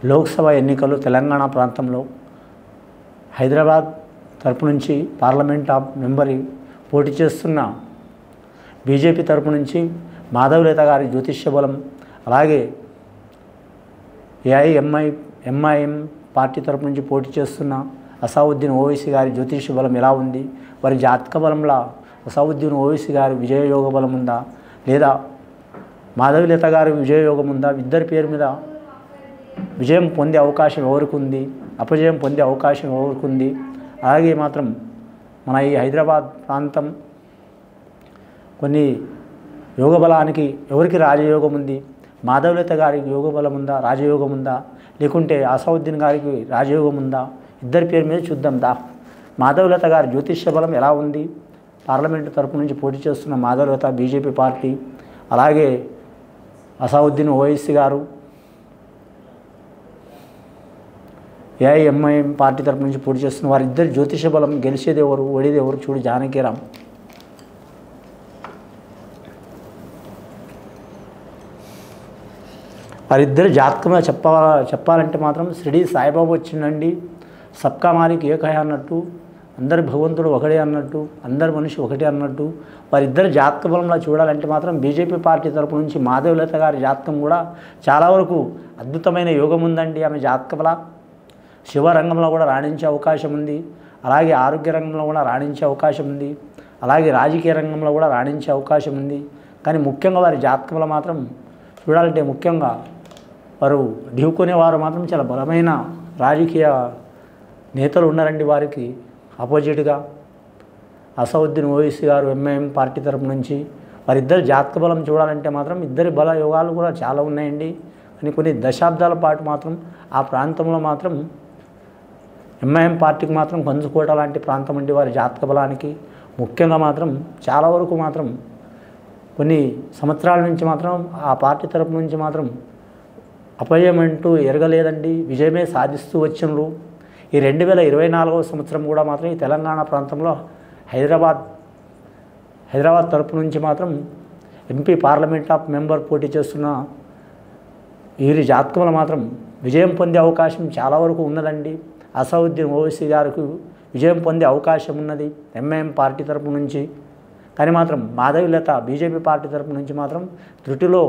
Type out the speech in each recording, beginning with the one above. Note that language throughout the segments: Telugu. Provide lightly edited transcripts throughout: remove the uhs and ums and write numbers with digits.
లోక్సభ ఎన్నికలు తెలంగాణ ప్రాంతంలో హైదరాబాద్ తరపు నుంచి పార్లమెంట్ ఆఫ్ మెంబర్ పోటీ చేస్తున్న బీజేపీ తరపు నుంచి మాధవలత గారి జ్యోతిష్య బలం, అలాగే ఏఐఎంఐఎం పార్టీ తరపు నుంచి పోటీ చేస్తున్న అసౌద్దీన్ ఓవైసీ గారి జ్యోతిష్య బలం ఎలా ఉంది, వారి జాతక బలంలో అసౌద్దీన్ ఓవైసీ గారి విజయయోగ బలం ఉందా లేదా మాధవలత గారి విజయయోగం ఉందా, ఇద్దరి పేరు మీద విజయం పొందే అవకాశం ఎవరికి ఉంది, అపజయం పొందే అవకాశం ఎవరికి ఉంది, అలాగే మాత్రం మన ఈ హైదరాబాద్ ప్రాంతం కొన్ని యోగ బలానికి ఎవరికి రాజయోగం ఉంది, మాధవలత గారికి యోగ బలం ఉందా, రాజయోగం ఉందా, లేకుంటే అసౌద్దీన్ గారికి రాజయోగం ఉందా, ఇద్దరి పేరు మీద చూద్దాం దా. మాధవలత గారి జ్యోతిష్య బలం ఎలా ఉంది, పార్లమెంటు తరపు నుంచి పోటీ చేస్తున్న మాధవలత బీజేపీ పార్టీ, అలాగే అసౌద్దీన్ ఓవైసీ గారు ఏఐఎంఐఎం పార్టీ తరపు నుంచి పోటీ చేస్తున్న వారిద్దరు జ్యోతిష బలం, గెలిచేది ఎవరు ఓడేది ఎవరు చూడు జానకీరామ్. వారిద్దరు జాతకంలో చెప్పాలంటే మాత్రం షిరిడి సాయిబాబా వచ్చిండండి, సబ్కా మాలిక్ ఏకహే అన్నట్టు, అందరు భగవంతుడు ఒకడే అన్నట్టు, అందరు మనిషి ఒకటే అన్నట్టు. వారిద్దరు జాతక బలంలో చూడాలంటే మాత్రం బీజేపీ పార్టీ తరపు నుంచి మాధవలత గారి జాతకం కూడా చాలా వరకు అద్భుతమైన యోగం ఉందండి. ఆమె జాతక బల శివరంగంలో కూడా రాణించే అవకాశం ఉంది, అలాగే ఆరోగ్య రంగంలో కూడా రాణించే అవకాశం ఉంది, అలాగే రాజకీయ రంగంలో కూడా రాణించే అవకాశం ఉంది. కానీ ముఖ్యంగా వారి జాతకంలో మాత్రం చూడాలంటే ముఖ్యంగా వారు ఢీకొనేవారు మాత్రం చాలా బలమైన రాజకీయ నేతలు ఉన్నారండి. వారికి ఆపోజిట్గా అసౌద్దీన్ ఓవైసీ గారు ఎంఐఎం పార్టీ తరపు నుంచి వారిద్దరు జాతక బలం చూడాలంటే మాత్రం ఇద్దరి బల యోగాలు కూడా చాలా ఉన్నాయండి. కానీ కొన్ని దశాబ్దాల పాటు మాత్రం ఆ ప్రాంతంలో మాత్రం ఎంఐఎం పార్టీకి మాత్రం పంచుకోట లాంటి ప్రాంతం అండి వారి జాతక బలానికి. ముఖ్యంగా మాత్రం చాలా వరకు మాత్రం కొన్ని సంవత్సరాల నుంచి మాత్రం ఆ పార్టీ తరపు నుంచి మాత్రం అపజయం అంటూ ఎరగలేదండి, విజయమే సాధిస్తూ వచ్చిండ్రు. ఈ 2024వ సంవత్సరం కూడా మాత్రం ఈ తెలంగాణ ప్రాంతంలో హైదరాబాద్ తరపు నుంచి మాత్రం ఎంపీ పార్లమెంట్ ఆఫ్ మెంబర్ పోటీ చేస్తున్న వీరి జాతకంలో మాత్రం విజయం పొందే అవకాశం చాలా వరకు ఉన్నదండి. అసౌద్దీన్ ఓవైసీ గారికి విజయం పొందే అవకాశం ఉన్నది ఎంఐఎం పార్టీ తరపు నుంచి. కానీ మాత్రం మాధవలత బీజేపీ పార్టీ తరపు నుంచి మాత్రం త్రుటిలో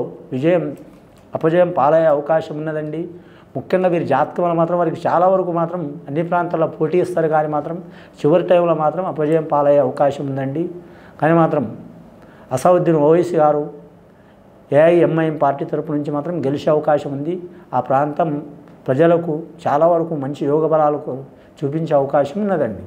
అపజయం పాలయ్యే అవకాశం ఉన్నదండి. ముఖ్యంగా వీరి జాతకంలో మాత్రం వారికి చాలా వరకు మాత్రం అన్ని ప్రాంతాల్లో పోటీ ఇస్తారు, కానీ మాత్రం చివరి టైంలో మాత్రం అపజయం పాలయ్యే అవకాశం ఉందండి. కానీ మాత్రం అసౌద్దీన్ ఓవైసీ గారు ఏఐఎంఐఎం పార్టీ తరపు నుంచి మాత్రం గెలిచే అవకాశం ఉంది. ఆ ప్రాంతం ప్రజలకు చాలా వరకు మంచి యోగ బలాలకు చూపించే అవకాశం ఉన్నదండి.